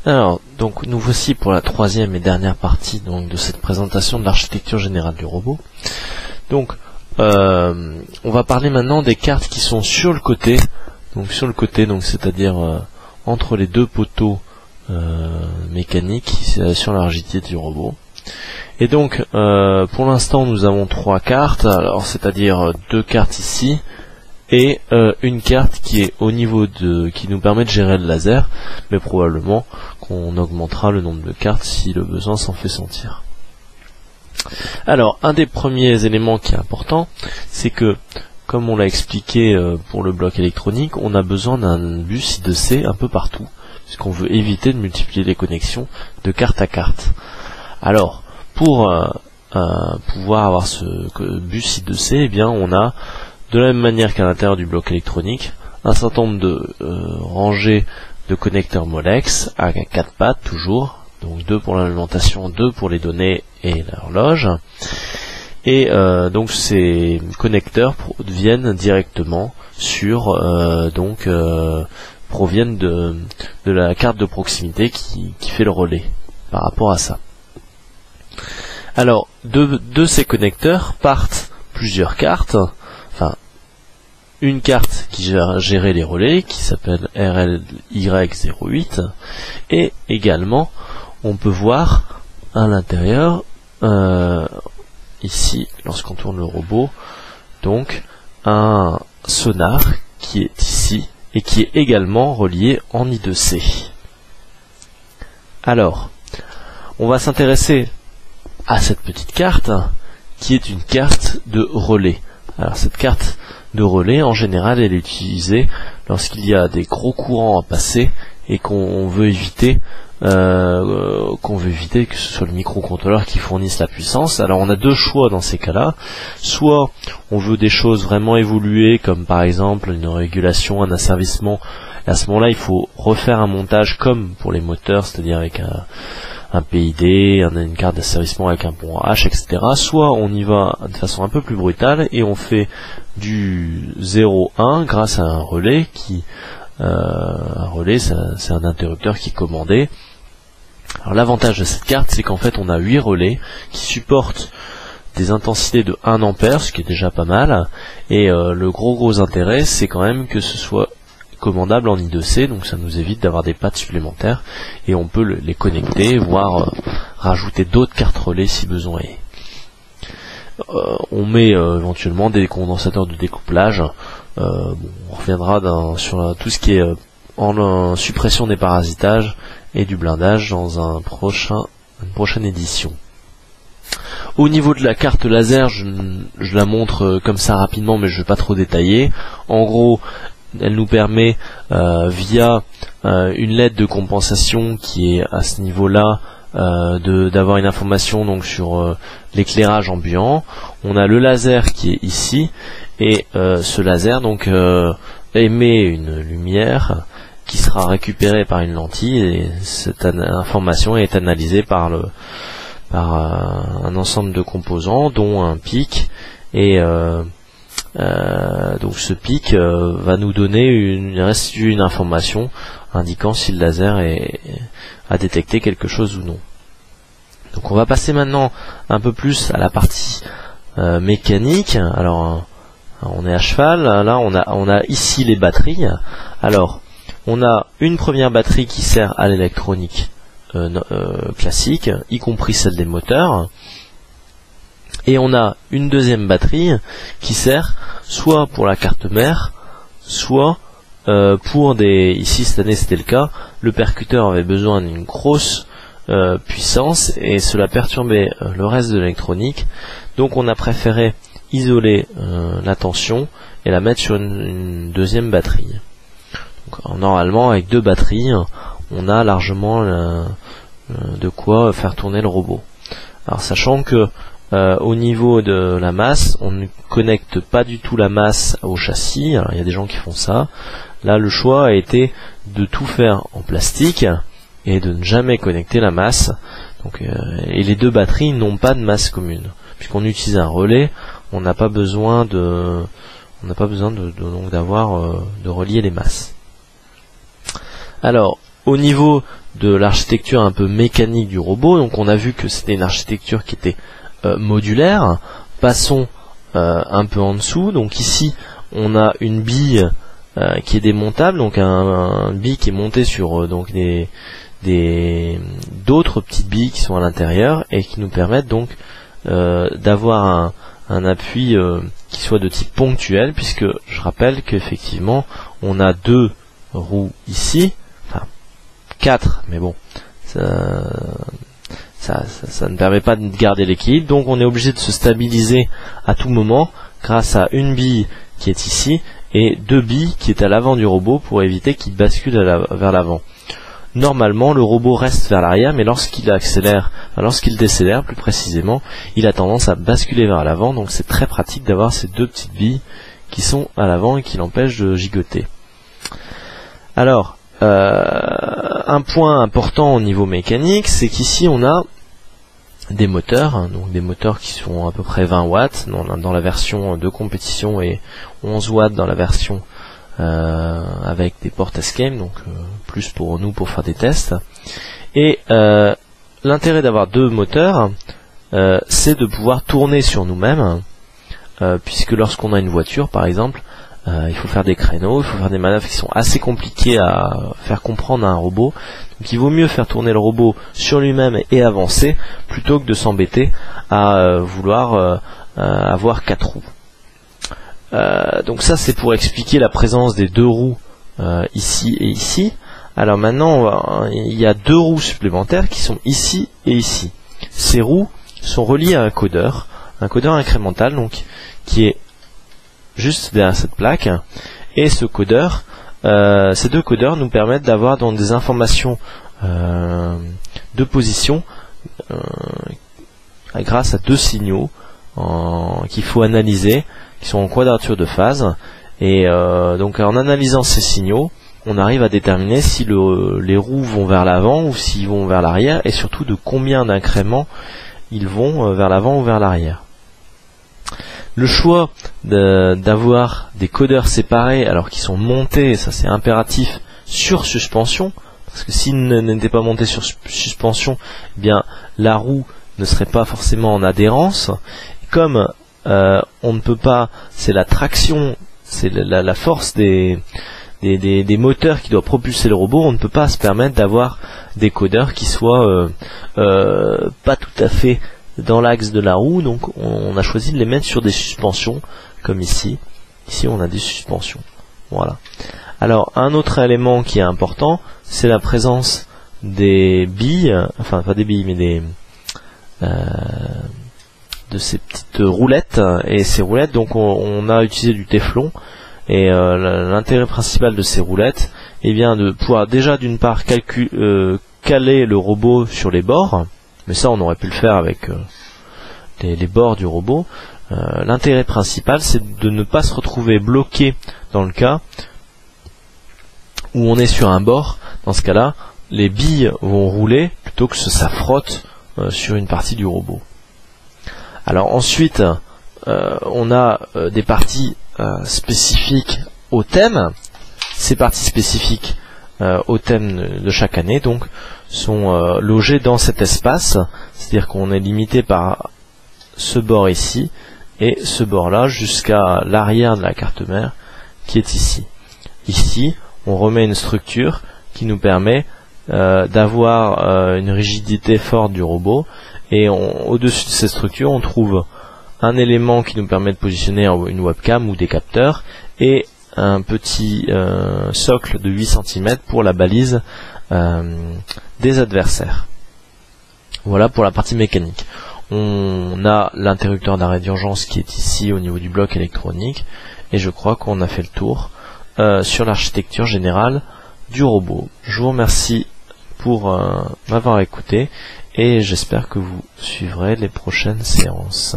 Alors, donc nous voici pour la troisième et dernière partie donc de cette présentation de l'architecture générale du robot. Donc, on va parler maintenant des cartes qui sont sur le côté. Donc sur le côté, donc c'est-à-dire entre les deux poteaux mécaniques sur la rigidité du robot. Et donc, pour l'instant, nous avons trois cartes. Alors, c'est-à-dire deux cartes ici. Et une carte qui est au niveau qui nous permet de gérer le laser, mais probablement qu'on augmentera le nombre de cartes si le besoin s'en fait sentir. Alors, un des premiers éléments qui est important, c'est que, comme on l'a expliqué pour le bloc électronique, on a besoin d'un bus I2C un peu partout, puisqu'on veut éviter de multiplier les connexions de carte à carte. Alors, pour pouvoir avoir ce bus I2C, eh bien, on a de la même manière qu'à l'intérieur du bloc électronique, un certain nombre de rangées de connecteurs Molex à 4 pattes toujours, donc 2 pour l'alimentation, 2 pour les données et l'horloge. Et donc ces connecteurs viennent directement sur proviennent de la carte de proximité qui fait le relais par rapport à ça. Alors de ces connecteurs partent plusieurs cartes. Enfin, une carte qui gérait les relais, qui s'appelle RLY08, et également, on peut voir à l'intérieur, ici, lorsqu'on tourne le robot, donc, un sonar qui est ici, et qui est également relié en I2C. Alors, on va s'intéresser à cette petite carte, qui est une carte de relais. Alors cette carte de relais, en général, elle est utilisée lorsqu'il y a des gros courants à passer et qu'on veut éviter que ce soit le microcontrôleur qui fournisse la puissance. Alors on a deux choix dans ces cas-là. Soit on veut des choses vraiment évoluées, comme par exemple une régulation, un asservissement. Et à ce moment-là, il faut refaire un montage comme pour les moteurs, c'est-à-dire avec un PID, une carte d'asservissement avec un pont H, etc. Soit on y va de façon un peu plus brutale et on fait du 0-1 grâce à un relais un relais, c'est un interrupteur qui est commandé. Alors l'avantage de cette carte, c'est qu'en fait on a 8 relais qui supportent des intensités de 1 ampère, ce qui est déjà pas mal, et le gros intérêt, c'est quand même que ce soit commandable en I2C, donc ça nous évite d'avoir des pattes supplémentaires et on peut les connecter, voire rajouter d'autres cartes relais si besoin est. On met éventuellement des condensateurs de découplage. On reviendra sur tout ce qui est en suppression des parasitages et du blindage dans une prochaine édition. Au niveau de la carte laser, je la montre comme ça rapidement, mais je ne vais pas trop détailler. En gros, elle nous permet via une LED de compensation qui est à ce niveau-là d'avoir une information donc sur l'éclairage ambiant. On a le laser qui est ici et ce laser donc émet une lumière qui sera récupérée par une lentille et cette information est analysée par un ensemble de composants dont un pic et donc ce pic va nous donner une information indiquant si le laser a détecté quelque chose ou non. Donc on va passer maintenant un peu plus à la partie mécanique. Alors on est à cheval, là on a ici les batteries. Alors on a une première batterie qui sert à l'électronique classique, y compris celle des moteurs. Et on a une deuxième batterie qui sert soit pour la carte mère, soit pour ici cette année c'était le cas, le percuteur avait besoin d'une grosse puissance et cela perturbait le reste de l'électronique. Donc on a préféré isoler la tension et la mettre sur une deuxième batterie. Donc, normalement avec deux batteries, on a largement de quoi faire tourner le robot. Alors sachant que au niveau de la masse, on ne connecte pas du tout la masse au châssis. Alors il y a des gens qui font ça. Là le choix a été de tout faire en plastique et de ne jamais connecter la masse. Donc, et les deux batteries n'ont pas de masse commune. Puisqu'on utilise un relais, on n'a pas besoin de relier les masses. Alors au niveau de l'architecture un peu mécanique du robot, donc on a vu que c'était une architecture qui était modulaire. Passons un peu en dessous. Donc ici on a une bille qui est démontable, donc un bille qui est monté sur donc d'autres petites billes qui sont à l'intérieur et qui nous permettent donc d'avoir un appui qui soit de type ponctuel, puisque je rappelle qu'effectivement on a 2 roues ici, enfin 4, mais bon ça ne permet pas de garder l'équilibre, donc on est obligé de se stabiliser à tout moment grâce à une bille qui est ici et 2 billes qui est à l'avant du robot pour éviter qu'il bascule vers l'avant. Normalement le robot reste vers l'arrière, mais lorsqu'il accélère, lorsqu'il décélère plus précisément, il a tendance à basculer vers l'avant, donc c'est très pratique d'avoir ces 2 petites billes qui sont à l'avant et qui l'empêchent de gigoter. Alors un point important au niveau mécanique, c'est qu'ici on a des moteurs, donc des moteurs qui sont à peu près 20 watts dans la version de compétition et 11 watts dans la version avec des portes escape, donc plus pour nous pour faire des tests. Et l'intérêt d'avoir 2 moteurs, c'est de pouvoir tourner sur nous-mêmes, puisque lorsqu'on a une voiture par exemple, il faut faire des créneaux, il faut faire des manœuvres qui sont assez compliquées à faire comprendre à un robot. Donc il vaut mieux faire tourner le robot sur lui-même et avancer, plutôt que de s'embêter à vouloir avoir 4 roues. Donc ça c'est pour expliquer la présence des 2 roues ici et ici. Alors maintenant il y a 2 roues supplémentaires qui sont ici et ici. Ces roues sont reliées à un codeur incrémental, donc qui est juste derrière cette plaque, et ce codeur, ces 2 codeurs nous permettent d'avoir donc des informations de position grâce à 2 signaux qu'il faut analyser, qui sont en quadrature de phase, et donc en analysant ces signaux on arrive à déterminer si les roues vont vers l'avant ou s'ils vont vers l'arrière, et surtout de combien d'incréments ils vont vers l'avant ou vers l'arrière. Le choix d'avoir des codeurs séparés alors qu'ils sont montés, et ça c'est impératif, sur suspension, parce que s'ils n'étaient pas montés sur suspension, eh bien la roue ne serait pas forcément en adhérence. Comme on ne peut pas, c'est la traction, c'est la force des moteurs qui doit propulser le robot, on ne peut pas se permettre d'avoir des codeurs qui soient pas tout à fait dans l'axe de la roue, donc on a choisi de les mettre sur des suspensions, comme ici. Ici on a des suspensions. Voilà. Alors un autre élément qui est important, c'est la présence des billes, enfin pas des billes mais de ces petites roulettes, et ces roulettes, donc on a utilisé du téflon, et l'intérêt principal de ces roulettes est bien de pouvoir déjà d'une part caler le robot sur les bords, mais ça on aurait pu le faire avec les bords du robot. L'intérêt principal c'est de ne pas se retrouver bloqué dans le cas où on est sur un bord. Dans ce cas là les billes vont rouler plutôt que ça frotte sur une partie du robot. Alors ensuite on a des parties spécifiques au thème. Ces parties spécifiques au thème de chaque année donc sont logées dans cet espace, c'est-à-dire qu'on est limité par ce bord ici et ce bord là jusqu'à l'arrière de la carte mère qui est ici. Ici on remet une structure qui nous permet d'avoir une rigidité forte du robot, et au-dessus de cette structure on trouve un élément qui nous permet de positionner une webcam ou des capteurs, et un petit socle de 8 cm pour la balise des adversaires. Voilà pour la partie mécanique. On a l'interrupteur d'arrêt d'urgence qui est ici au niveau du bloc électronique, et je crois qu'on a fait le tour sur l'architecture générale du robot. Je vous remercie pour m'avoir écouté, et j'espère que vous suivrez les prochaines séances.